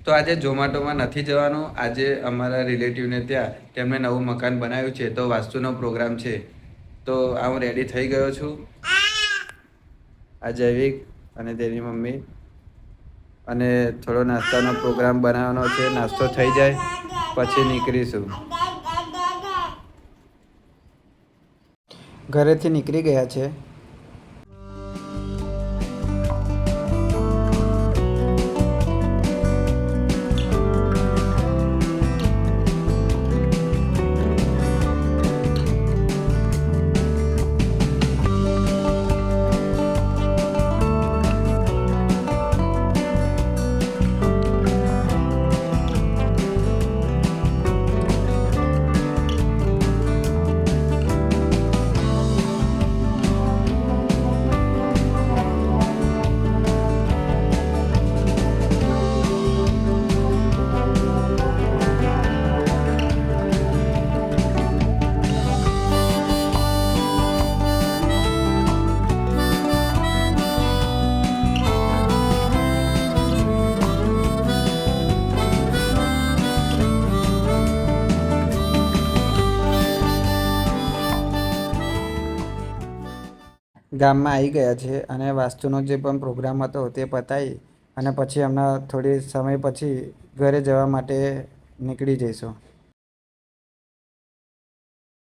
તો આજે ઝોમેટોમાં નથી જવાનું. આજે અમારા રિલેટિવને ત્યાં તેમણે નવું મકાન બનાવ્યું છે, તો વાસ્તુનો પ્રોગ્રામ છે. તો હું રેડી થઈ ગયો છું. આ જૈવિક અને તેની મમ્મી, અને થોડો નાસ્તાનો પ્રોગ્રામ બનાવવાનો છે. નાસ્તો થઈ જાય પછી નીકળીશું. ઘરેથી નીકળી ગયા છે. ગામમાં આવી ગયા છે અને વાસ્તુનો જે પણ પ્રોગ્રામ હતો તે પતાવી અને પછી હમણાં થોડી સમય પછી ઘરે જવા માટે નીકળી જઈશું.